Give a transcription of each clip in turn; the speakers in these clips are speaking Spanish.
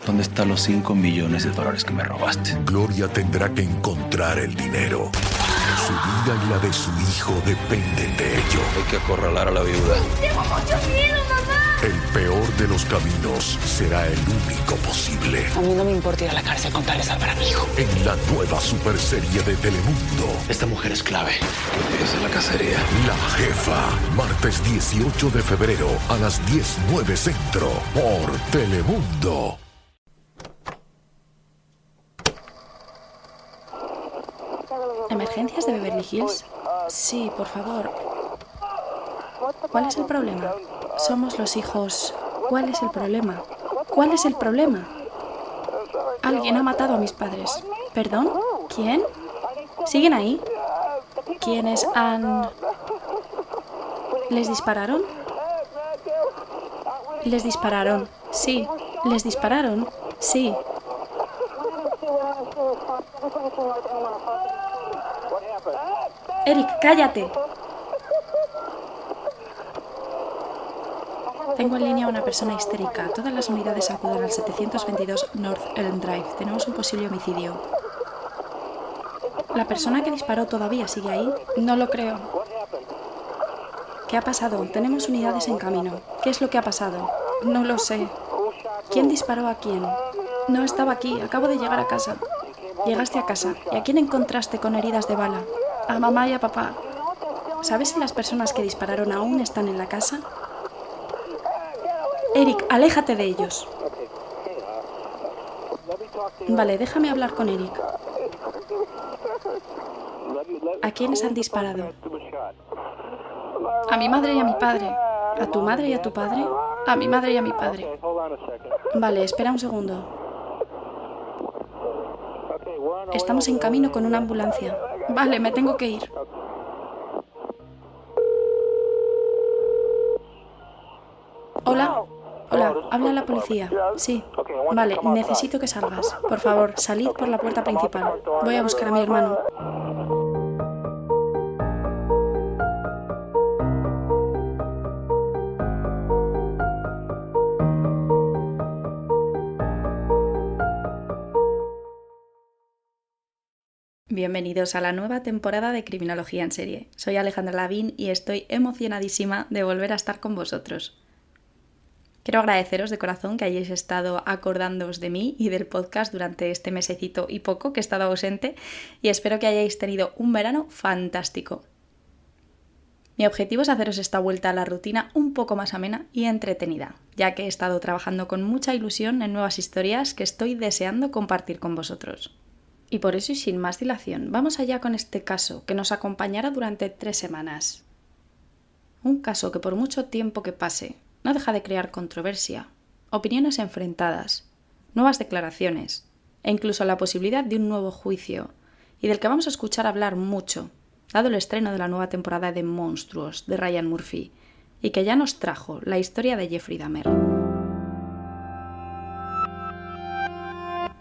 ¿Dónde están los $5 millones que me robaste? Gloria tendrá que encontrar el dinero. Su vida y la de su hijo dependen de ello. Hay que acorralar a la viuda. ¡Tengo mucho miedo, mamá! El peor de los caminos será el único posible. A mí no me importa ir a la cárcel con tal de salvar a mi hijo. En la nueva superserie de Telemundo, Esta mujer es clave. Esa es la cacería. La Jefa. Martes 18 de febrero a las 10:09 Centro por Telemundo. ¿Emergencias de Beverly Hills? Sí, por favor. ¿Cuál es el problema? Somos los hijos. ¿Cuál es el problema? ¿Cuál es el problema? Alguien ha matado a mis padres. ¿Perdón? ¿Quién? ¿Siguen ahí? ¿Quiénes han...? ¿Les dispararon? ¿Les dispararon? Sí. ¿Les dispararon? Sí. Eric, cállate. Tengo en línea a una persona histérica. Todas las unidades acuden al 722 North Elm Drive. Tenemos un posible homicidio. ¿La persona que disparó todavía sigue ahí? No lo creo. ¿Qué ha pasado? Tenemos unidades en camino. ¿Qué es lo que ha pasado? No lo sé. ¿Quién disparó a quién? No estaba aquí. Acabo de llegar a casa. Llegaste a casa. ¿Y a quién encontraste con heridas de bala? A mamá y a papá. ¿Sabes si las personas que dispararon aún están en la casa? Eric, aléjate de ellos. Vale, déjame hablar con Eric. ¿A quiénes han disparado? A mi madre y a mi padre. ¿A tu madre y a tu padre? A mi madre y a mi padre. Vale, espera un segundo. Estamos en camino con una ambulancia. Vale, me tengo que ir. Hola. Hola, habla la policía. Sí. Vale, necesito que salgas. Por favor, salid por la puerta principal. Voy a buscar a mi hermano. Bienvenidos a la nueva temporada de Criminología en Serie. Soy Alejandra Lavín y estoy emocionadísima de volver a estar con vosotros. Quiero agradeceros de corazón que hayáis estado acordándoos de mí y del podcast durante este mesecito y poco que he estado ausente y espero que hayáis tenido un verano fantástico. Mi objetivo es haceros esta vuelta a la rutina un poco más amena y entretenida, ya que he estado trabajando con mucha ilusión en nuevas historias que estoy deseando compartir con vosotros. Y por eso y sin más dilación, vamos allá con este caso que nos acompañará durante 3 semanas. Un caso que por mucho tiempo que pase no deja de crear controversia, opiniones enfrentadas, nuevas declaraciones e incluso la posibilidad de un nuevo juicio y del que vamos a escuchar hablar mucho, dado el estreno de la nueva temporada de Monstruos de Ryan Murphy y que ya nos trajo la historia de Jeffrey Dahmer.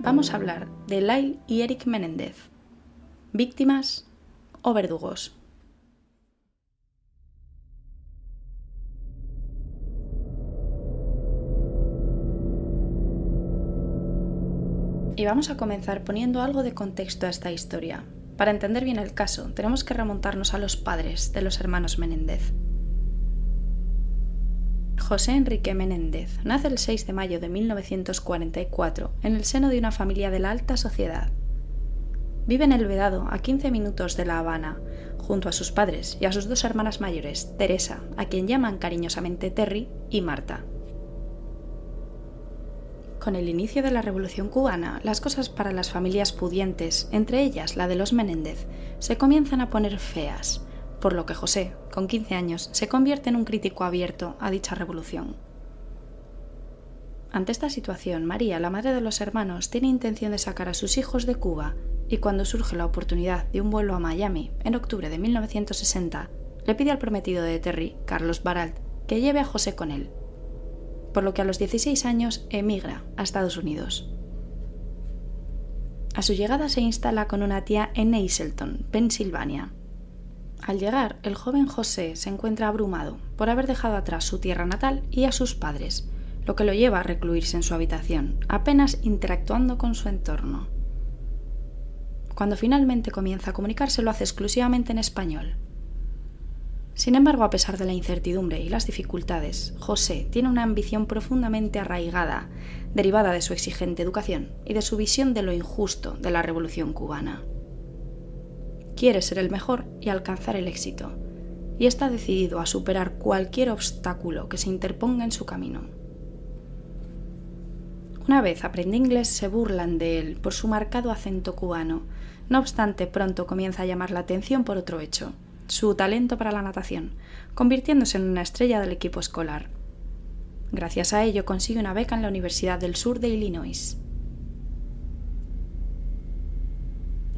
Vamos a hablar de Lyle y Eric Menéndez, víctimas o verdugos. Y vamos a comenzar poniendo algo de contexto a esta historia. Para entender bien el caso, tenemos que remontarnos a los padres de los hermanos Menéndez. José Enrique Menéndez nace el 6 de mayo de 1944 en el seno de una familia de la alta sociedad. Vive en El Vedado, a 15 minutos de La Habana, junto a sus padres y a sus 2 hermanas mayores, Teresa, a quien llaman cariñosamente Terry, y Marta. Con el inicio de la Revolución Cubana, las cosas para las familias pudientes, entre ellas la de los Menéndez, se comienzan a poner feas, por lo que José, con 15 años, se convierte en un crítico abierto a dicha revolución. Ante esta situación, María, la madre de los hermanos, tiene intención de sacar a sus hijos de Cuba y cuando surge la oportunidad de un vuelo a Miami, en octubre de 1960, le pide al prometido de Terry, Carlos Baralt, que lleve a José con él, por lo que a los 16 años emigra a Estados Unidos. A su llegada se instala con una tía en Hazleton, Pensilvania. Al llegar, el joven José se encuentra abrumado por haber dejado atrás su tierra natal y a sus padres, lo que lo lleva a recluirse en su habitación, apenas interactuando con su entorno. Cuando finalmente comienza a comunicarse, lo hace exclusivamente en español. Sin embargo, a pesar de la incertidumbre y las dificultades, José tiene una ambición profundamente arraigada, derivada de su exigente educación y de su visión de lo injusto de la Revolución cubana. Quiere ser el mejor y alcanzar el éxito, y está decidido a superar cualquier obstáculo que se interponga en su camino. Una vez aprende inglés, se burlan de él por su marcado acento cubano. No obstante, pronto comienza a llamar la atención por otro hecho: su talento para la natación, convirtiéndose en una estrella del equipo escolar. Gracias a ello consigue una beca en la Universidad del Sur de Illinois.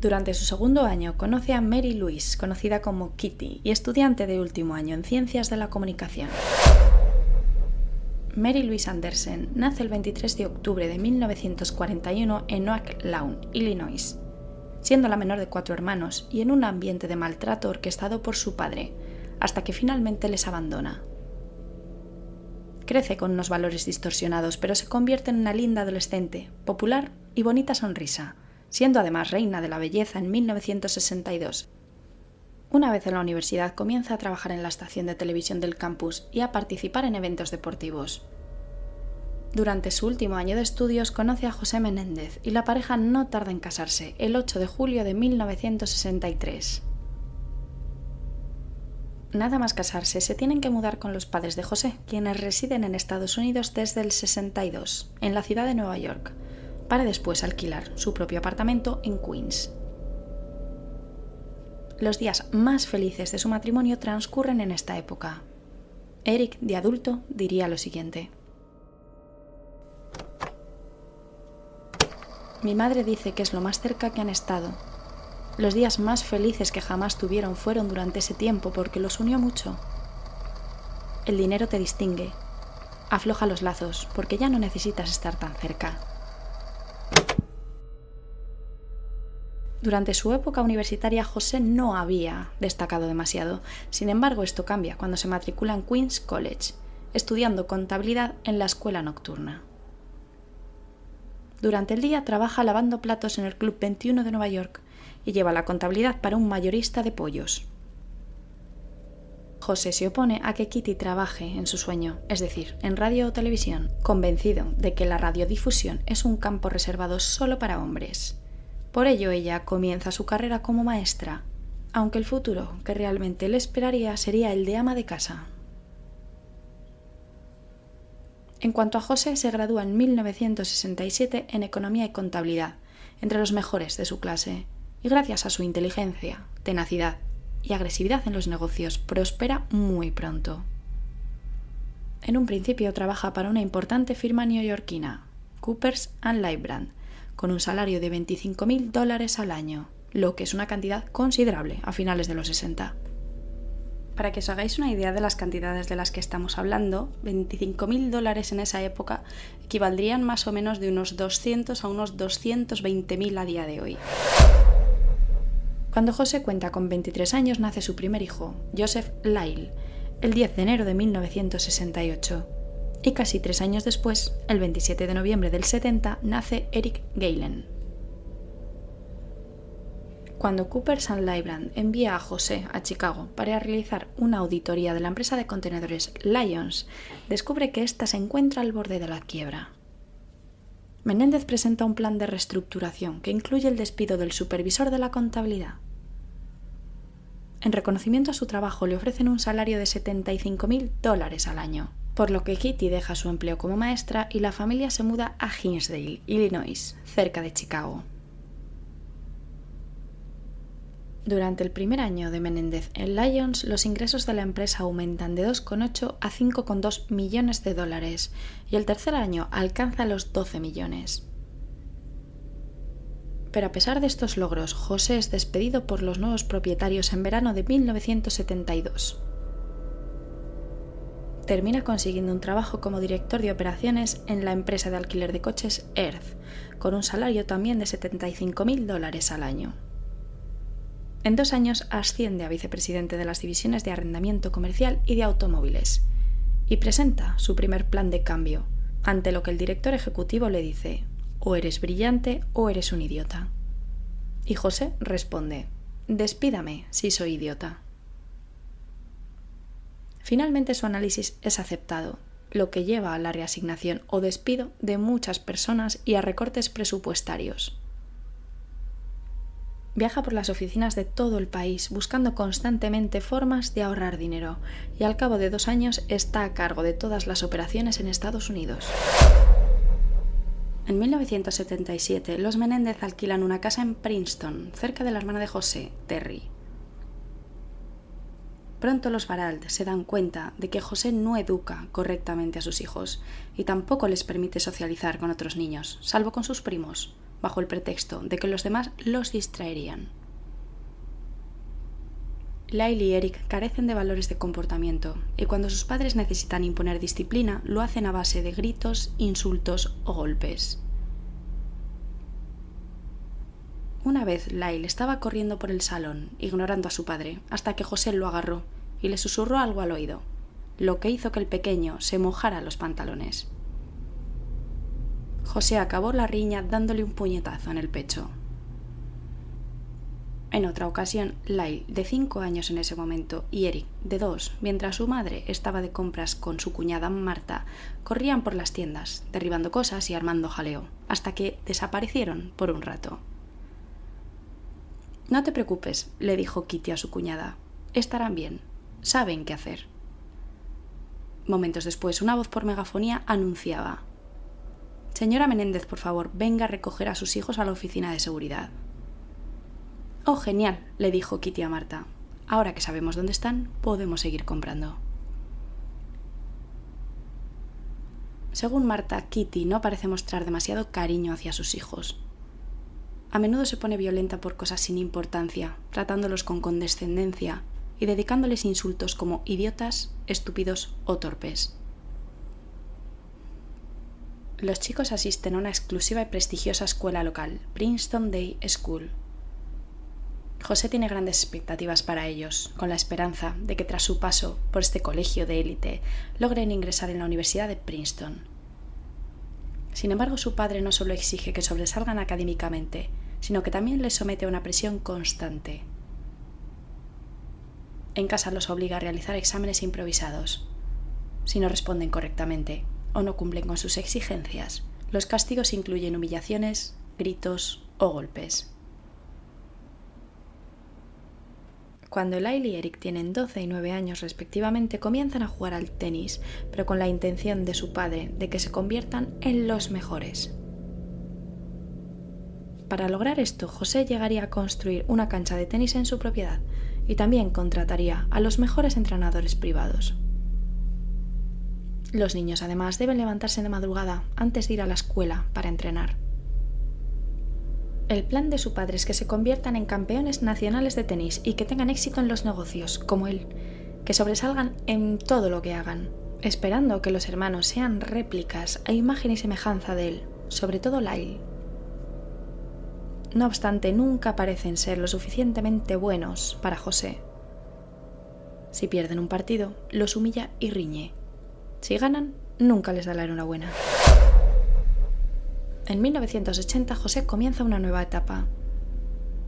Durante su segundo año conoce a Mary Louise, conocida como Kitty, y estudiante de último año en Ciencias de la Comunicación. Mary Louise Anderson nace el 23 de octubre de 1941 en Oak Lawn, Illinois, siendo la menor de 4 hermanos y en un ambiente de maltrato orquestado por su padre, hasta que finalmente les abandona. Crece con unos valores distorsionados, pero se convierte en una linda adolescente, popular y bonita sonrisa, siendo además reina de la belleza en 1962. Una vez en la universidad comienza a trabajar en la estación de televisión del campus y a participar en eventos deportivos. Durante su último año de estudios conoce a José Menéndez y la pareja no tarda en casarse el 8 de julio de 1963. Nada más casarse, se tienen que mudar con los padres de José, quienes residen en Estados Unidos desde el 62, en la ciudad de Nueva York, para después alquilar su propio apartamento en Queens. Los días más felices de su matrimonio transcurren en esta época. Eric, de adulto, diría lo siguiente: mi madre dice que es lo más cerca que han estado. Los días más felices que jamás tuvieron fueron durante ese tiempo porque los unió mucho. El dinero te distingue. Afloja los lazos porque ya no necesitas estar tan cerca. Durante su época universitaria, José no había destacado demasiado. Sin embargo, esto cambia cuando se matricula en Queens College, estudiando contabilidad en la escuela nocturna. Durante el día trabaja lavando platos en el Club 21 de Nueva York y lleva la contabilidad para un mayorista de pollos. José se opone a que Kitty trabaje en su sueño, es decir, en radio o televisión, convencido de que la radiodifusión es un campo reservado solo para hombres. Por ello ella comienza su carrera como maestra, aunque el futuro que realmente le esperaría sería el de ama de casa. En cuanto a José, se gradúa en 1967 en Economía y Contabilidad, entre los mejores de su clase, y gracias a su inteligencia, tenacidad y agresividad en los negocios, prospera muy pronto. En un principio trabaja para una importante firma neoyorquina, Coopers & Lybrand, con un salario de $25.000 al año, lo que es una cantidad considerable a finales de los 60. Para que os hagáis una idea de las cantidades de las que estamos hablando, $25.000 en esa época equivaldrían más o menos de unos 200 a unos 220.000 a día de hoy. Cuando José cuenta con 23 años, nace su primer hijo, Joseph Lyle, el 10 de enero de 1968. Y casi 3 años después, el 27 de noviembre del 70, nace Eric Galen. Cuando Coopers & Lybrand envía a José a Chicago para realizar una auditoría de la empresa de contenedores Lyons, descubre que ésta se encuentra al borde de la quiebra. Menéndez presenta un plan de reestructuración que incluye el despido del supervisor de la contabilidad. En reconocimiento a su trabajo le ofrecen un salario de $75.000 al año, por lo que Kitty deja su empleo como maestra y la familia se muda a Hinsdale, Illinois, cerca de Chicago. Durante el primer año de Menéndez en Lyons, los ingresos de la empresa aumentan de 2,8 a 5,2 millones de dólares y el tercer año alcanza los 12 millones. Pero a pesar de estos logros, José es despedido por los nuevos propietarios en verano de 1972. Termina consiguiendo un trabajo como director de operaciones en la empresa de alquiler de coches Earth, con un salario también de $75.000 al año. En 2 años asciende a vicepresidente de las divisiones de arrendamiento comercial y de automóviles, y presenta su primer plan de cambio, ante lo que el director ejecutivo le dice: o eres brillante o eres un idiota. Y José responde: despídame si soy idiota. Finalmente su análisis es aceptado, lo que lleva a la reasignación o despido de muchas personas y a recortes presupuestarios. Viaja por las oficinas de todo el país buscando constantemente formas de ahorrar dinero y al cabo de 2 años está a cargo de todas las operaciones en Estados Unidos. En 1977, los Menéndez alquilan una casa en Princeton, cerca de la hermana de José, Terry. Pronto los Baralt se dan cuenta de que José no educa correctamente a sus hijos y tampoco les permite socializar con otros niños, salvo con sus primos, bajo el pretexto de que los demás los distraerían. Lyle y Eric carecen de valores de comportamiento y cuando sus padres necesitan imponer disciplina lo hacen a base de gritos, insultos o golpes. Una vez Lyle estaba corriendo por el salón, ignorando a su padre, hasta que José lo agarró y le susurró algo al oído, lo que hizo que el pequeño se mojara los pantalones. José acabó la riña dándole un puñetazo en el pecho. En otra ocasión, Lyle, de 5 años en ese momento, y Eric, de 2, mientras su madre estaba de compras con su cuñada Marta, corrían por las tiendas, derribando cosas y armando jaleo, hasta que desaparecieron por un rato. «No te preocupes», le dijo Kitty a su cuñada. «Estarán bien. Saben qué hacer». Momentos después, una voz por megafonía anunciaba: «Señora Menéndez, por favor, venga a recoger a sus hijos a la oficina de seguridad». «Oh, genial», le dijo Kitty a Marta. «Ahora que sabemos dónde están, podemos seguir comprando». Según Marta, Kitty no parece mostrar demasiado cariño hacia sus hijos. A menudo se pone violenta por cosas sin importancia, tratándolos con condescendencia y dedicándoles insultos como idiotas, estúpidos o torpes. Los chicos asisten a una exclusiva y prestigiosa escuela local, Princeton Day School. José tiene grandes expectativas para ellos, con la esperanza de que tras su paso por este colegio de élite logren ingresar en la Universidad de Princeton. Sin embargo, su padre no solo exige que sobresalgan académicamente, sino que también les somete a una presión constante. En casa los obliga a realizar exámenes improvisados. Si no responden correctamente o no cumplen con sus exigencias, los castigos incluyen humillaciones, gritos o golpes. Cuando Lyle y Eric tienen 12 y 9 años respectivamente, comienzan a jugar al tenis, pero con la intención de su padre de que se conviertan en los mejores. Para lograr esto, José llegaría a construir una cancha de tenis en su propiedad y también contrataría a los mejores entrenadores privados. Los niños además deben levantarse de madrugada antes de ir a la escuela para entrenar. El plan de su padre es que se conviertan en campeones nacionales de tenis y que tengan éxito en los negocios, como él, que sobresalgan en todo lo que hagan, esperando que los hermanos sean réplicas a imagen y semejanza de él, sobre todo Lyle. No obstante, nunca parecen ser lo suficientemente buenos para José. Si pierden un partido, los humilla y riñe. Si ganan, nunca les da la enhorabuena. En 1980, José comienza una nueva etapa.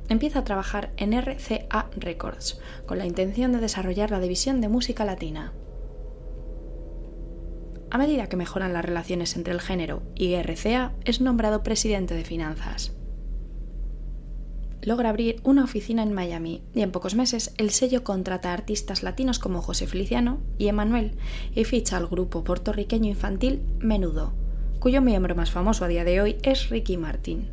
Empieza a trabajar en RCA Records, con la intención de desarrollar la división de música latina. A medida que mejoran las relaciones entre el género y RCA, es nombrado presidente de finanzas. Logra abrir una oficina en Miami y en pocos meses el sello contrata a artistas latinos como José Feliciano y Emanuel y ficha al grupo puertorriqueño infantil Menudo, cuyo miembro más famoso a día de hoy es Ricky Martin.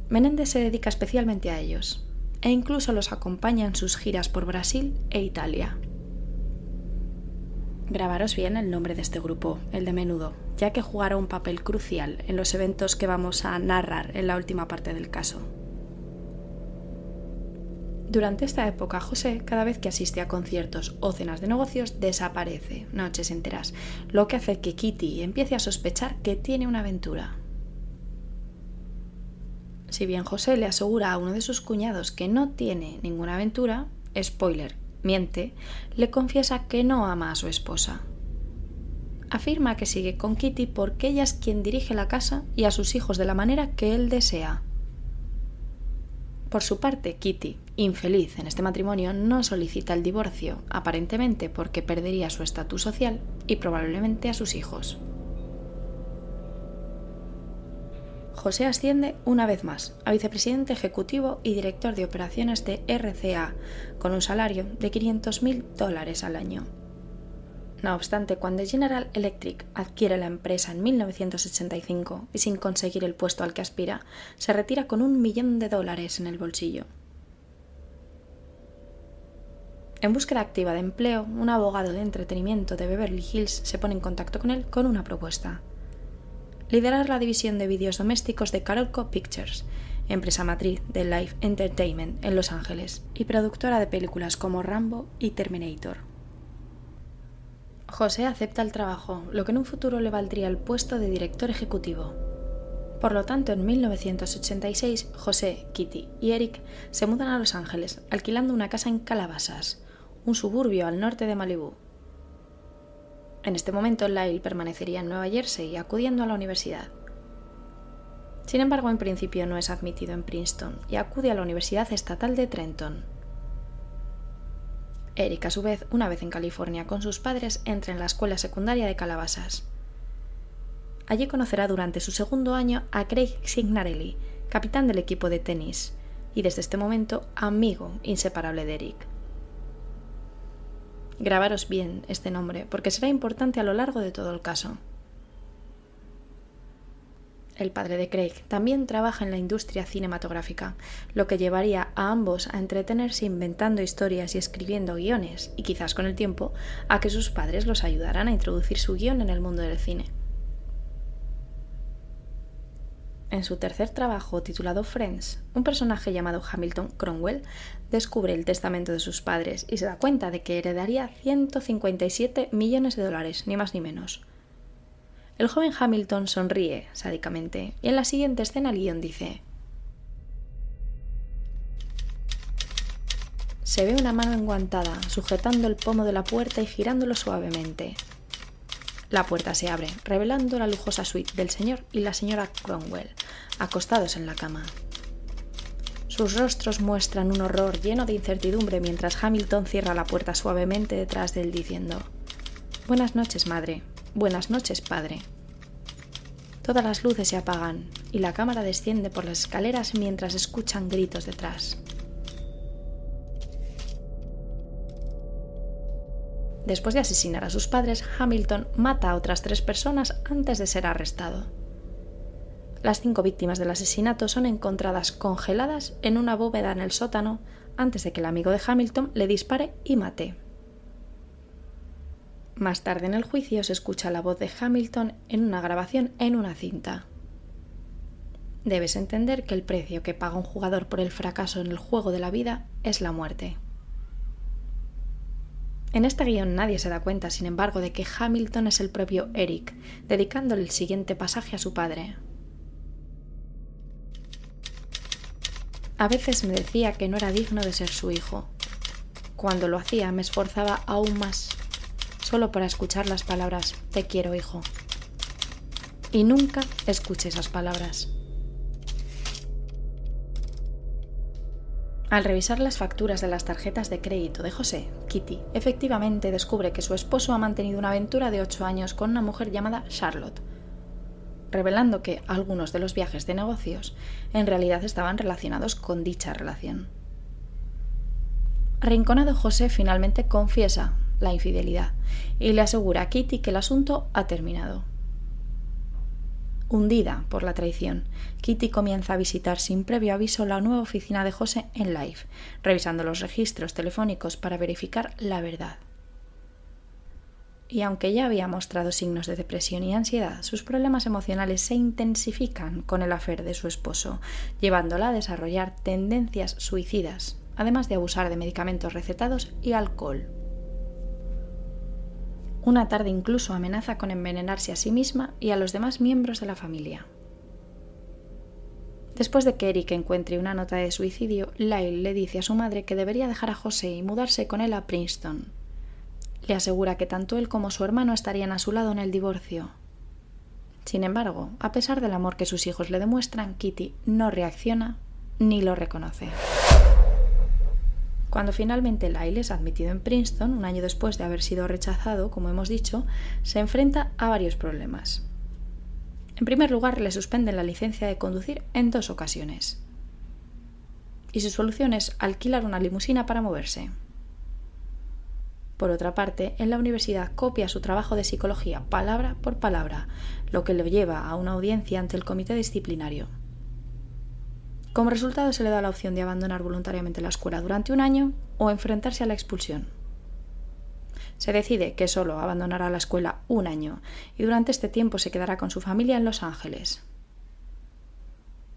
Menéndez se dedica especialmente a ellos e incluso los acompaña en sus giras por Brasil e Italia. Grabaros bien el nombre de este grupo, el de Menudo, ya que jugará un papel crucial en los eventos que vamos a narrar en la última parte del caso. Durante esta época, José, cada vez que asiste a conciertos o cenas de negocios, desaparece noches enteras, lo que hace que Kitty empiece a sospechar que tiene una aventura. Si bien José le asegura a uno de sus cuñados que no tiene ninguna aventura, spoiler, miente, le confiesa que no ama a su esposa. afirma que sigue con Kitty porque ella es quien dirige la casa y a sus hijos de la manera que él desea. Por su parte, Kitty, infeliz en este matrimonio, no solicita el divorcio, aparentemente porque perdería su estatus social y probablemente a sus hijos. José asciende una vez más a vicepresidente ejecutivo y director de operaciones de RCA, con un salario de $500.000 al año. No obstante, cuando General Electric adquiere la empresa en 1985 y sin conseguir el puesto al que aspira, se retira con $1 millón en el bolsillo. En búsqueda activa de empleo, un abogado de entretenimiento de Beverly Hills se pone en contacto con él con una propuesta: liderar la división de vídeos domésticos de Carolco Pictures, empresa matriz de Live Entertainment en Los Ángeles y productora de películas como Rambo y Terminator. José acepta el trabajo, lo que en un futuro le valdría el puesto de director ejecutivo. Por lo tanto, en 1986, José, Kitty y Eric se mudan a Los Ángeles, alquilando una casa en Calabasas, un suburbio al norte de Malibú. En este momento, Lyle permanecería en Nueva Jersey, acudiendo a la universidad. Sin embargo, en principio no es admitido en Princeton y acude a la Universidad Estatal de Trenton. Eric, a su vez, una vez en California con sus padres, entra en la escuela secundaria de Calabasas. Allí conocerá durante su segundo año a Craig Signarelli, capitán del equipo de tenis, y desde este momento amigo inseparable de Eric. Grabaros bien este nombre, porque será importante a lo largo de todo el caso. El padre de Craig también trabaja en la industria cinematográfica, lo que llevaría a ambos a entretenerse inventando historias y escribiendo guiones, y quizás con el tiempo a que sus padres los ayudaran a introducir su guión en el mundo del cine. En su tercer trabajo, titulado Friends, un personaje llamado Hamilton Cromwell descubre el testamento de sus padres y se da cuenta de que heredaría $157 millones, ni más ni menos. El joven Hamilton sonríe sádicamente y en la siguiente escena el guión dice: se ve una mano enguantada sujetando el pomo de la puerta y girándolo suavemente. La puerta se abre, revelando la lujosa suite del señor y la señora Cromwell, acostados en la cama. Sus rostros muestran un horror lleno de incertidumbre mientras Hamilton cierra la puerta suavemente detrás de él diciendo: buenas noches, madre. Buenas noches, padre. Todas las luces se apagan y la cámara desciende por las escaleras mientras escuchan gritos detrás. Después de asesinar a sus padres, Hamilton mata a otras 3 personas antes de ser arrestado. Las 5 víctimas del asesinato son encontradas congeladas en una bóveda en el sótano antes de que el amigo de Hamilton le dispare y mate. Más tarde en el juicio se escucha la voz de Hamilton en una grabación en una cinta. Debes entender que el precio que paga un jugador por el fracaso en el juego de la vida es la muerte. En este guión nadie se da cuenta, sin embargo, de que Hamilton es el propio Eric, dedicándole el siguiente pasaje a su padre. A veces me decía que no era digno de ser su hijo. Cuando lo hacía me esforzaba aún más, solo para escuchar las palabras «te quiero, hijo». Y nunca escuché esas palabras. Al revisar las facturas de las tarjetas de crédito de José, Kitty efectivamente descubre que su esposo ha mantenido una aventura de 8 años con una mujer llamada Charlotte, revelando que algunos de los viajes de negocios en realidad estaban relacionados con dicha relación. Arrinconado, José finalmente confiesa la infidelidad y le asegura a Kitty que el asunto ha terminado. Hundida por la traición, Kitty comienza a visitar sin previo aviso la nueva oficina de José en Live, revisando los registros telefónicos para verificar la verdad. Y aunque ya había mostrado signos de depresión y ansiedad, sus problemas emocionales se intensifican con el affair de su esposo, llevándola a desarrollar tendencias suicidas, además de abusar de medicamentos recetados y alcohol. Una tarde incluso amenaza con envenenarse a sí misma y a los demás miembros de la familia. Después de que Eric encuentre una nota de suicidio, Lyle le dice a su madre que debería dejar a José y mudarse con él a Princeton. Le asegura que tanto él como su hermano estarían a su lado en el divorcio. Sin embargo, a pesar del amor que sus hijos le demuestran, Kitty no reacciona ni lo reconoce. Cuando finalmente Lyle es admitido en Princeton, un año después de haber sido rechazado, como hemos dicho, se enfrenta a varios problemas. En primer lugar, le suspenden la licencia de conducir en 2 ocasiones. Y su solución es alquilar una limusina para moverse. Por otra parte, en la universidad copia su trabajo de psicología palabra por palabra, lo que le lleva a una audiencia ante el comité disciplinario. Como resultado, se le da la opción de abandonar voluntariamente la escuela durante 1 año o enfrentarse a la expulsión. Se decide que solo abandonará la escuela 1 año y durante este tiempo se quedará con su familia en Los Ángeles.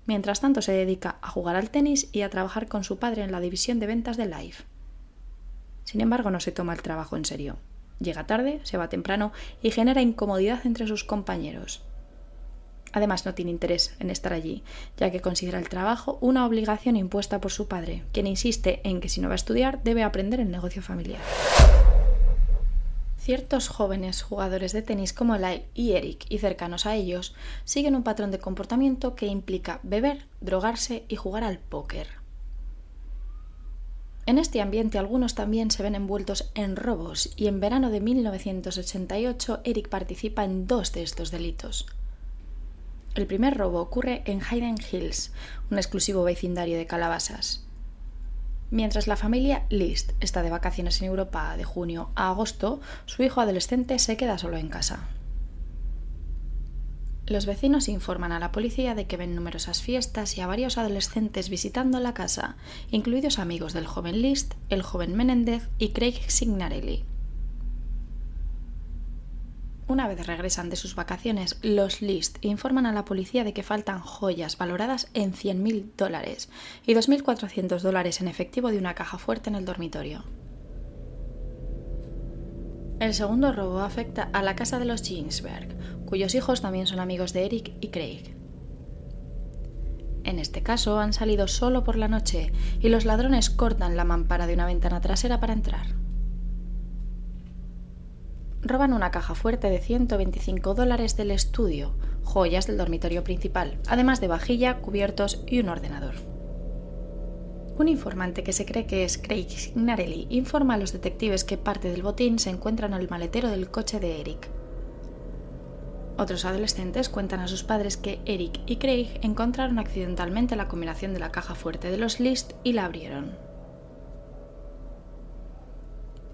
Mientras tanto, se dedica a jugar al tenis y a trabajar con su padre en la división de ventas de Life. Sin embargo, no se toma el trabajo en serio. Llega tarde, se va temprano y genera incomodidad entre sus compañeros. Además, no tiene interés en estar allí, ya que considera el trabajo una obligación impuesta por su padre, quien insiste en que si no va a estudiar, debe aprender el negocio familiar. Ciertos jóvenes jugadores de tenis como Lyle y Eric y cercanos a ellos siguen un patrón de comportamiento que implica beber, drogarse y jugar al póker. En este ambiente algunos también se ven envueltos en robos y en verano de 1988 Eric participa en 2 de estos delitos. El primer robo ocurre en Hayden Hills, un exclusivo vecindario de Calabasas. Mientras la familia List está de vacaciones en Europa de junio a agosto, su hijo adolescente se queda solo en casa. Los vecinos informan a la policía de que ven numerosas fiestas y a varios adolescentes visitando la casa, incluidos amigos del joven List, el joven Menendez y Craig Signarelli. Una vez regresan de sus vacaciones, los List informan a la policía de que faltan joyas valoradas en $100.000 y $2.400 en efectivo de una caja fuerte en el dormitorio. El segundo robo afecta a la casa de los Ginsberg, cuyos hijos también son amigos de Eric y Craig. En este caso han salido solo por la noche y los ladrones cortan la mampara de una ventana trasera para entrar. Roban una caja fuerte de $125 del estudio, joyas del dormitorio principal, además de vajilla, cubiertos y un ordenador. Un informante que se cree que es Craig Signarelli informa a los detectives que parte del botín se encuentra en el maletero del coche de Eric. Otros adolescentes cuentan a sus padres que Eric y Craig encontraron accidentalmente la combinación de la caja fuerte de los List y la abrieron.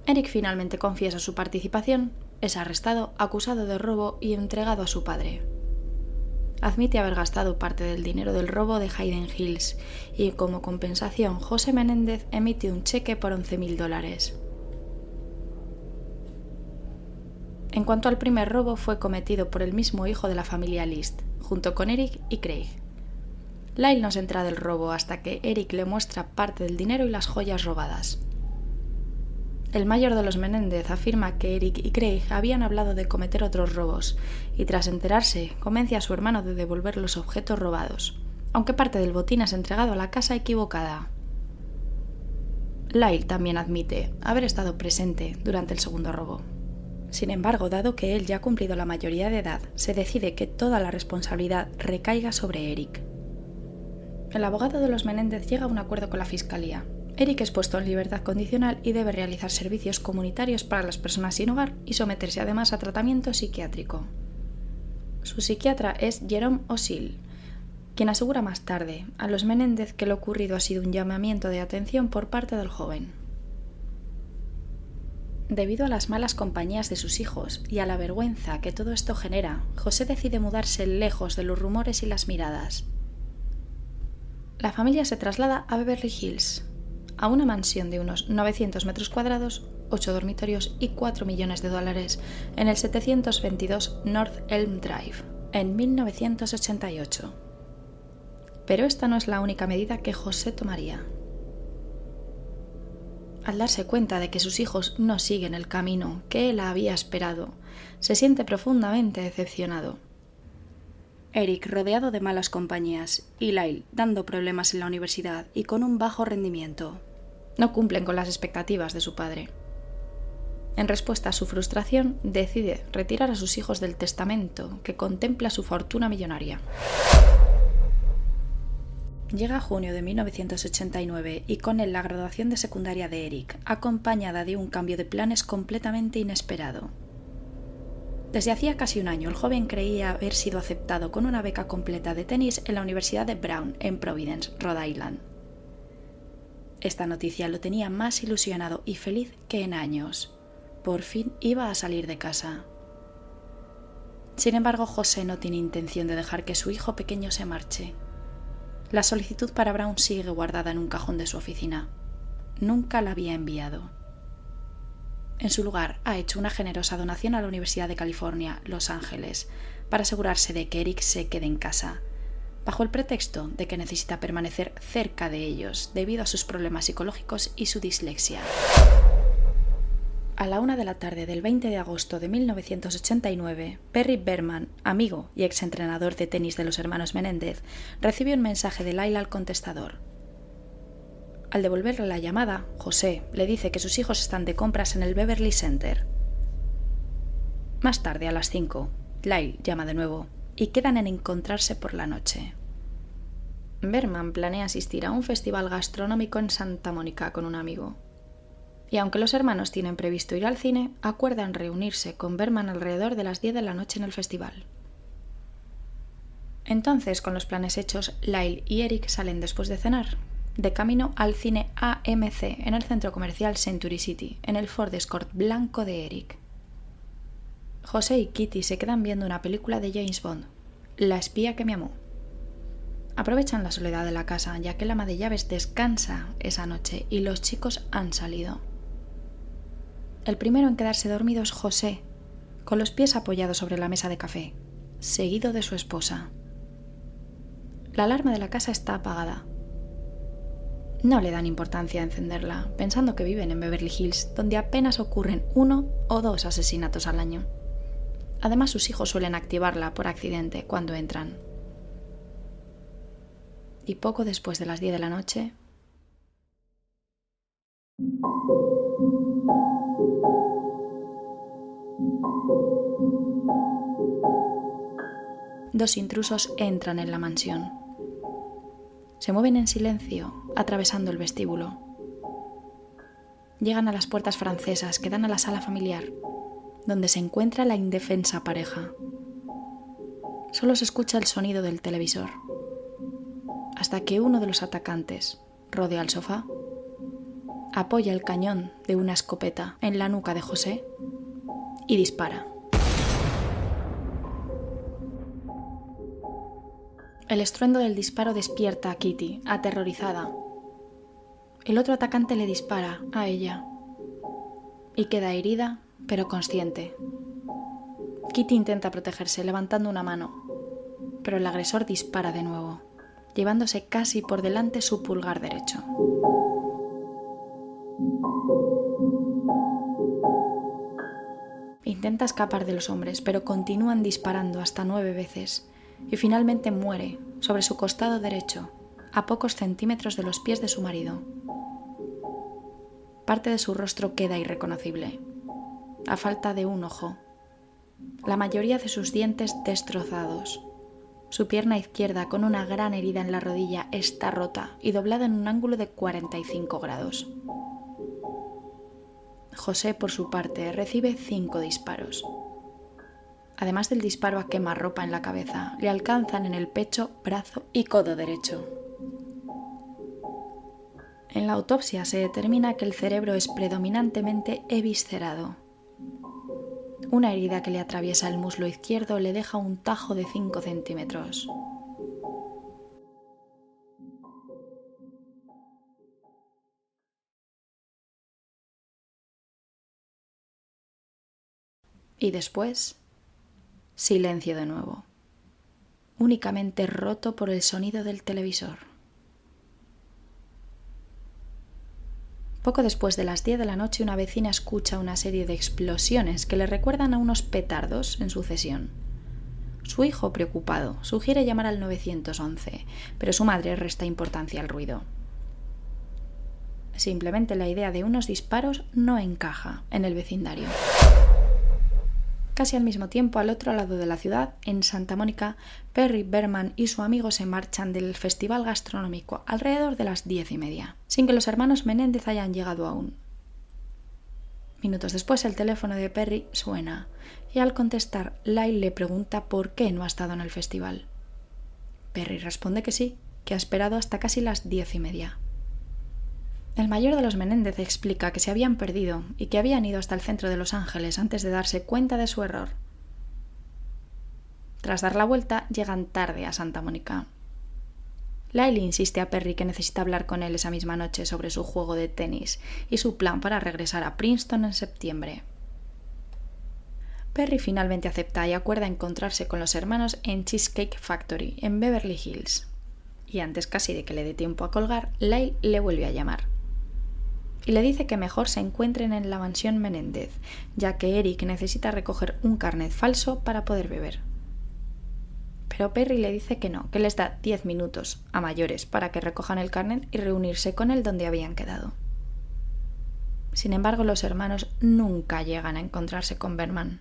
Eric finalmente confiesa su participación, es arrestado, acusado de robo y entregado a su padre. Admite haber gastado parte del dinero del robo de Hayden Hills y, como compensación, José Menéndez emite un cheque por $11.000. En cuanto al primer robo, fue cometido por el mismo hijo de la familia List, junto con Eric y Craig. Lyle no se entera del robo hasta que Eric le muestra parte del dinero y las joyas robadas. El mayor de los Menéndez afirma que Eric y Craig habían hablado de cometer otros robos y tras enterarse convence a su hermano de devolver los objetos robados, aunque parte del botín es entregado a la casa equivocada. Lyle también admite haber estado presente durante el segundo robo. Sin embargo, dado que él ya ha cumplido la mayoría de edad, se decide que toda la responsabilidad recaiga sobre Eric. El abogado de los Menéndez llega a un acuerdo con la fiscalía. Eric es puesto en libertad condicional y debe realizar servicios comunitarios para las personas sin hogar y someterse además a tratamiento psiquiátrico. Su psiquiatra es Jerome O'Sill, quien asegura más tarde a los Menéndez que lo ocurrido ha sido un llamamiento de atención por parte del joven. Debido a las malas compañías de sus hijos y a la vergüenza que todo esto genera, José decide mudarse lejos de los rumores y las miradas. La familia se traslada a Beverly Hills, a una mansión de unos 900 metros cuadrados, 8 dormitorios y $4 millones en el 722 North Elm Drive, en 1988. Pero esta no es la única medida que José tomaría. Al darse cuenta de que sus hijos no siguen el camino que él había esperado, se siente profundamente decepcionado. Eric rodeado de malas compañías y Lyle dando problemas en la universidad y con un bajo rendimiento. No cumplen con las expectativas de su padre. En respuesta a su frustración, decide retirar a sus hijos del testamento que contempla su fortuna millonaria. Llega junio de 1989 y con él la graduación de secundaria de Eric, acompañada de un cambio de planes completamente inesperado. Desde hacía casi un año, el joven creía haber sido aceptado con una beca completa de tenis en la Universidad de Brown, en Providence, Rhode Island. Esta noticia lo tenía más ilusionado y feliz que en años. Por fin iba a salir de casa. Sin embargo, José no tiene intención de dejar que su hijo pequeño se marche. La solicitud para Brown sigue guardada en un cajón de su oficina. Nunca la había enviado. En su lugar, ha hecho una generosa donación a la Universidad de California, Los Ángeles, para asegurarse de que Eric se quede en casa, bajo el pretexto de que necesita permanecer cerca de ellos debido a sus problemas psicológicos y su dislexia. A la 1 de la tarde del 20 de agosto de 1989, Perry Berman, amigo y exentrenador de tenis de los hermanos Menéndez, recibió un mensaje de Lyle al contestador. Al devolverle la llamada, José le dice que sus hijos están de compras en el Beverly Center. Más tarde, a las 5, Lyle llama de nuevo y quedan en encontrarse por la noche. Berman planea asistir a un festival gastronómico en Santa Mónica con un amigo. Y aunque los hermanos tienen previsto ir al cine, acuerdan reunirse con Berman alrededor de las 10 de la noche en el festival. Entonces, con los planes hechos, Lyle y Eric salen después de cenar, de camino al cine AMC en el centro comercial Century City, en el Ford Escort blanco de Eric. José y Kitty se quedan viendo una película de James Bond, La espía que me amó. Aprovechan la soledad de la casa, ya que el ama de llaves descansa esa noche y los chicos han salido. El primero en quedarse dormido es José, con los pies apoyados sobre la mesa de café, seguido de su esposa. La alarma de la casa está apagada. No le dan importancia a encenderla, pensando que viven en Beverly Hills, donde apenas ocurren 1 o 2 asesinatos al año. Además, sus hijos suelen activarla por accidente cuando entran. Y poco después de las 10 de la noche... dos intrusos entran en la mansión. Se mueven en silencio, atravesando el vestíbulo. Llegan a las puertas francesas que dan a la sala familiar, donde se encuentra la indefensa pareja. Solo se escucha el sonido del televisor, hasta que uno de los atacantes rodea el sofá, apoya el cañón de una escopeta en la nuca de José y dispara. El estruendo del disparo despierta a Kitty, aterrorizada. El otro atacante le dispara a ella y queda herida, pero consciente. Kitty intenta protegerse levantando una mano, pero el agresor dispara de nuevo, llevándose casi por delante su pulgar derecho. Intenta escapar de los hombres, pero continúan disparando hasta 9 veces y finalmente muere sobre su costado derecho, a pocos centímetros de los pies de su marido. Parte de su rostro queda irreconocible, a falta de un ojo, la mayoría de sus dientes destrozados. Su pierna izquierda, con una gran herida en la rodilla, está rota y doblada en un ángulo de 45 grados. José, por su parte, recibe 5 disparos. Además del disparo a quemarropa en la cabeza, le alcanzan en el pecho, brazo y codo derecho. En la autopsia se determina que el cerebro es predominantemente eviscerado. Una herida que le atraviesa el muslo izquierdo le deja un tajo de 5 centímetros. Y después, silencio de nuevo, únicamente roto por el sonido del televisor. Poco después de las 10 de la noche, una vecina escucha una serie de explosiones que le recuerdan a unos petardos en sucesión. Su hijo, preocupado, sugiere llamar al 911, pero su madre resta importancia al ruido. simplemente la idea de unos disparos no encaja en el vecindario. Casi al mismo tiempo, al otro lado de la ciudad, en Santa Mónica, Perry, Berman y su amigo se marchan del festival gastronómico alrededor de las 10:30, sin que los hermanos Menéndez hayan llegado aún. Minutos después, el teléfono de Perry suena y al contestar, Lyle le pregunta por qué no ha estado en el festival. Perry responde que sí, que ha esperado hasta casi las 10:30. El mayor de los Menéndez explica que se habían perdido y que habían ido hasta el centro de Los Ángeles antes de darse cuenta de su error. Tras dar la vuelta, llegan tarde a Santa Mónica. Lyle insiste a Perry que necesita hablar con él esa misma noche sobre su juego de tenis y su plan para regresar a Princeton en septiembre. Perry finalmente acepta y acuerda encontrarse con los hermanos en Cheesecake Factory, en Beverly Hills. Y antes casi de que le dé tiempo a colgar, Lyle le vuelve a llamar. Y le dice que mejor se encuentren en la mansión Menéndez, ya que Eric necesita recoger un carnet falso para poder beber. Pero Perry le dice que no, que les da 10 minutos a mayores para que recojan el carnet y reunirse con él donde habían quedado. Sin embargo, los hermanos nunca llegan a encontrarse con Berman.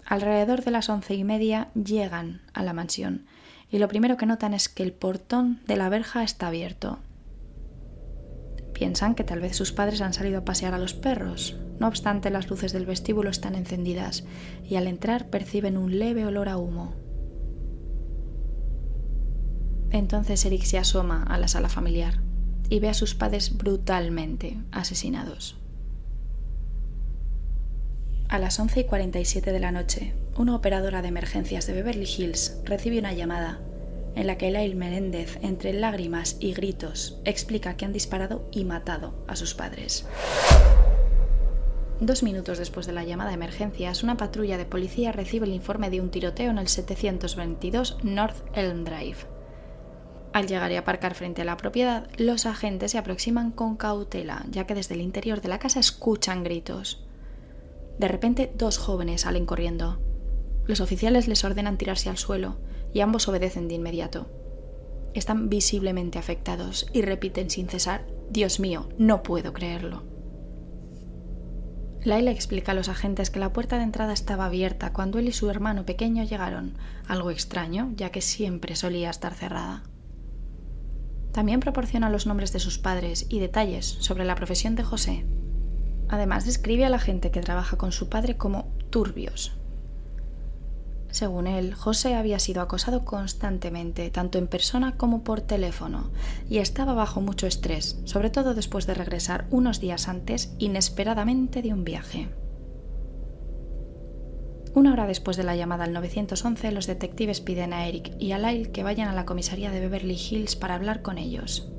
Alrededor de las 11:30 llegan a la mansión y lo primero que notan es que el portón de la verja está abierto. Piensan que tal vez sus padres han salido a pasear a los perros. No obstante, las luces del vestíbulo están encendidas y al entrar perciben un leve olor a humo. Entonces Eric se asoma a la sala familiar y ve a sus padres brutalmente asesinados. A las 11:47 de la noche, una operadora de emergencias de Beverly Hills recibe una llamada en la que Lyle Menéndez, entre lágrimas y gritos, explica que han disparado y matado a sus padres. 2 minutos después de la llamada de emergencias, una patrulla de policía recibe el informe de un tiroteo en el 722 North Elm Drive. Al llegar y aparcar frente a la propiedad, los agentes se aproximan con cautela, ya que desde el interior de la casa escuchan gritos. De repente, 2 jóvenes salen corriendo. Los oficiales les ordenan tirarse al suelo y ambos obedecen de inmediato. Están visiblemente afectados y repiten sin cesar: «Dios mío, no puedo creerlo». Lyle explica a los agentes que la puerta de entrada estaba abierta cuando él y su hermano pequeño llegaron, algo extraño, ya que siempre solía estar cerrada. También proporciona los nombres de sus padres y detalles sobre la profesión de José. Además, describe a la gente que trabaja con su padre como turbios. Según él, José había sido acosado constantemente, tanto en persona como por teléfono, y estaba bajo mucho estrés, sobre todo después de regresar unos días antes inesperadamente de un viaje. 1 hora después de la llamada al 911, los detectives piden a Eric y a Lyle que vayan a la comisaría de Beverly Hills para hablar con ellos.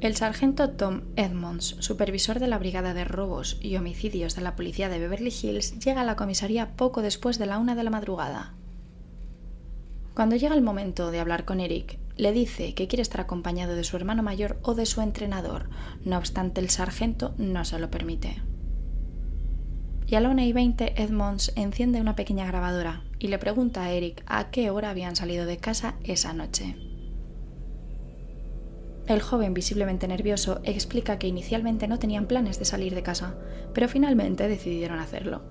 El sargento Tom Edmonds, supervisor de la Brigada de Robos y Homicidios de la Policía de Beverly Hills, llega a la comisaría poco después de la 1 de la madrugada. Cuando llega el momento de hablar con Eric, le dice que quiere estar acompañado de su hermano mayor o de su entrenador, no obstante el sargento no se lo permite. Y a la 1:20 Edmonds enciende una pequeña grabadora y le pregunta a Eric a qué hora habían salido de casa esa noche. El joven, visiblemente nervioso, explica que inicialmente no tenían planes de salir de casa, pero finalmente decidieron hacerlo.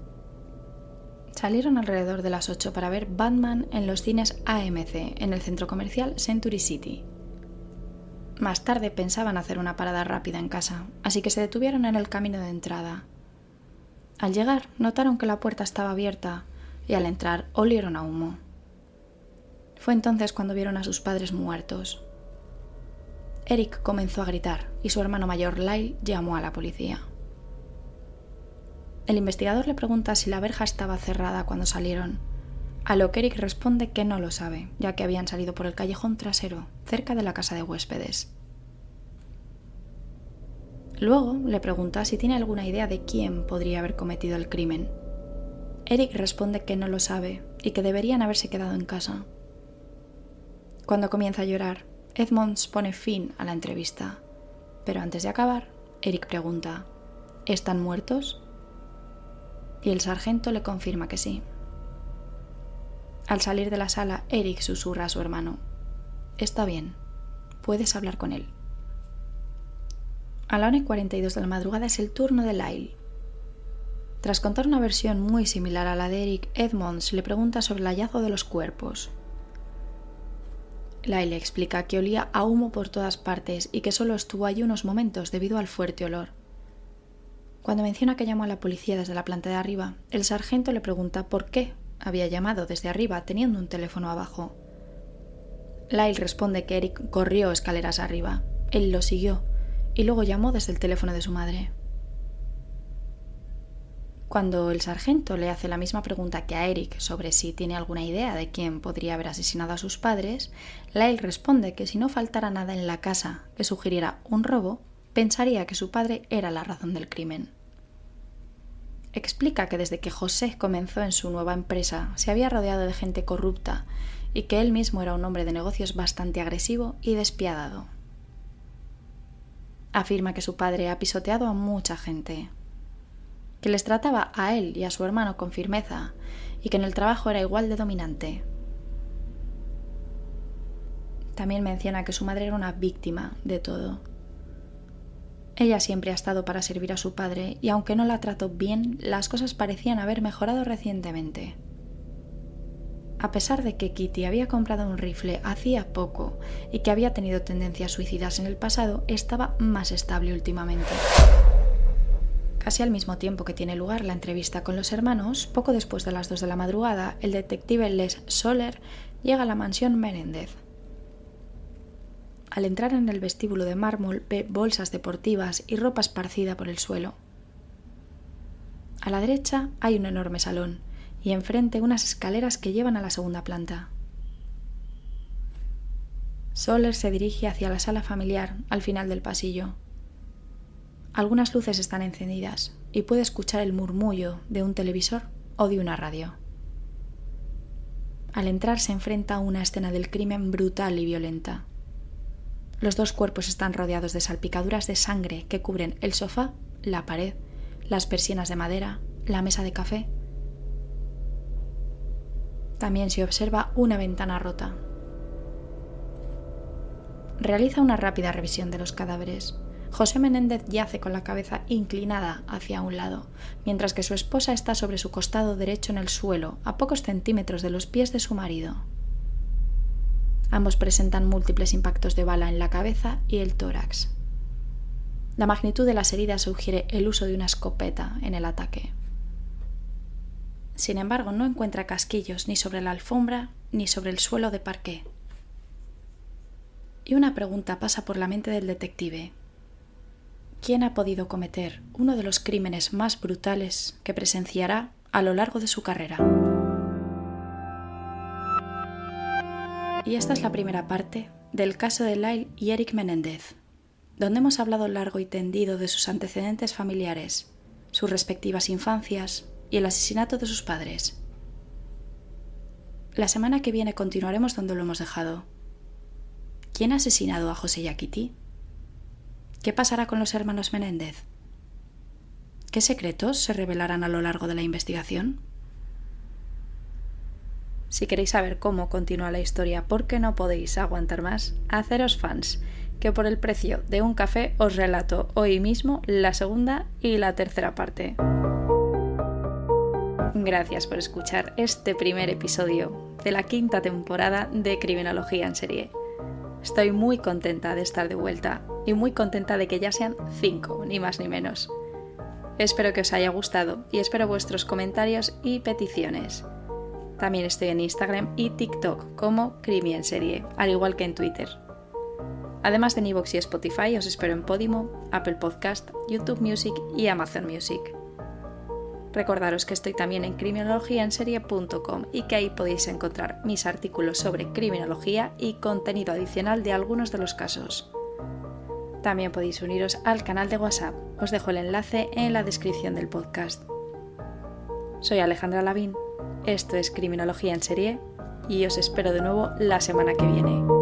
Salieron alrededor de las 8 para ver Batman en los cines AMC, en el centro comercial Century City. Más tarde pensaban hacer una parada rápida en casa, así que se detuvieron en el camino de entrada. Al llegar, notaron que la puerta estaba abierta y al entrar olieron a humo. Fue entonces cuando vieron a sus padres muertos. Eric comenzó a gritar y su hermano mayor Lyle llamó a la policía. El investigador le pregunta si la verja estaba cerrada cuando salieron, a lo que Eric responde que no lo sabe, ya que habían salido por el callejón trasero, cerca de la casa de huéspedes. Luego le pregunta si tiene alguna idea de quién podría haber cometido el crimen. Eric responde que no lo sabe y que deberían haberse quedado en casa. Cuando comienza a llorar, Edmonds pone fin a la entrevista, pero antes de acabar, Eric pregunta: ¿están muertos? Y el sargento le confirma que sí. Al salir de la sala, Eric susurra a su hermano: «Está bien, puedes hablar con él. A la 1:42 de la madrugada es el turno de Lyle. Tras contar una versión muy similar a la de Eric, Edmonds le pregunta sobre el hallazgo de los cuerpos. Lyle explica que olía a humo por todas partes y que solo estuvo allí unos momentos debido al fuerte olor. Cuando menciona que llamó a la policía desde la planta de arriba, el sargento le pregunta por qué había llamado desde arriba teniendo un teléfono abajo. Lyle responde que Eric corrió escaleras arriba, él lo siguió y luego llamó desde el teléfono de su madre. Cuando el sargento le hace la misma pregunta que a Eric sobre si tiene alguna idea de quién podría haber asesinado a sus padres, Lyle responde que si no faltara nada en la casa que sugiriera un robo, pensaría que su padre era la razón del crimen. Explica que desde que José comenzó en su nueva empresa se había rodeado de gente corrupta y que él mismo era un hombre de negocios bastante agresivo y despiadado. Afirma que su padre ha pisoteado a mucha gente, que les trataba a él y a su hermano con firmeza y que en el trabajo era igual de dominante. También menciona que su madre era una víctima de todo. Ella siempre ha estado para servir a su padre y aunque no la trató bien, las cosas parecían haber mejorado recientemente. A pesar de que Kitty había comprado un rifle hacía poco y que había tenido tendencias suicidas en el pasado, estaba más estable últimamente. Casi al mismo tiempo que tiene lugar la entrevista con los hermanos, poco después de las 2 de la madrugada, el detective Les Soler llega a la mansión Menendez. Al entrar en el vestíbulo de mármol ve bolsas deportivas y ropa esparcida por el suelo. A la derecha hay un enorme salón y enfrente unas escaleras que llevan a la segunda planta. Soler se dirige hacia la sala familiar al final del pasillo. Algunas luces están encendidas y puede escuchar el murmullo de un televisor o de una radio. Al entrar se enfrenta a una escena del crimen brutal y violenta. Los 2 cuerpos están rodeados de salpicaduras de sangre que cubren el sofá, la pared, las persianas de madera, la mesa de café. También se observa una ventana rota. Realiza una rápida revisión de los cadáveres. José Menéndez yace con la cabeza inclinada hacia un lado, mientras que su esposa está sobre su costado derecho en el suelo, a pocos centímetros de los pies de su marido. Ambos presentan múltiples impactos de bala en la cabeza y el tórax. La magnitud de las heridas sugiere el uso de una escopeta en el ataque. Sin embargo, no encuentra casquillos ni sobre la alfombra ni sobre el suelo de parqué. Y una pregunta pasa por la mente del detective. ¿Quién ha podido cometer uno de los crímenes más brutales que presenciará a lo largo de su carrera? Y esta es la primera parte del caso de Lyle y Eric Menéndez, donde hemos hablado largo y tendido de sus antecedentes familiares, sus respectivas infancias y el asesinato de sus padres. La semana que viene continuaremos donde lo hemos dejado. ¿Quién ha asesinado a José y a Kitty? ¿Qué pasará con los hermanos Menéndez? ¿Qué secretos se revelarán a lo largo de la investigación? Si queréis saber cómo continúa la historia porque no podéis aguantar más, haceros fans, que por el precio de un café os relato hoy mismo la segunda y la tercera parte. Gracias por escuchar este primer episodio de la 5ª temporada de Criminología en Serie. Estoy muy contenta de estar de vuelta y muy contenta de que ya sean 5, ni más ni menos. Espero que os haya gustado y espero vuestros comentarios y peticiones. También estoy en Instagram y TikTok como Crimi en Serie, al igual que en Twitter. Además de en iVoox y Spotify, os espero en Podimo, Apple Podcast, YouTube Music y Amazon Music. Recordaros que estoy también en criminologiaenserie.com y que ahí podéis encontrar mis artículos sobre criminología y contenido adicional de algunos de los casos. También podéis uniros al canal de WhatsApp, os dejo el enlace en la descripción del podcast. Soy Alejandra Lavín, esto es Criminología en Serie y os espero de nuevo la semana que viene.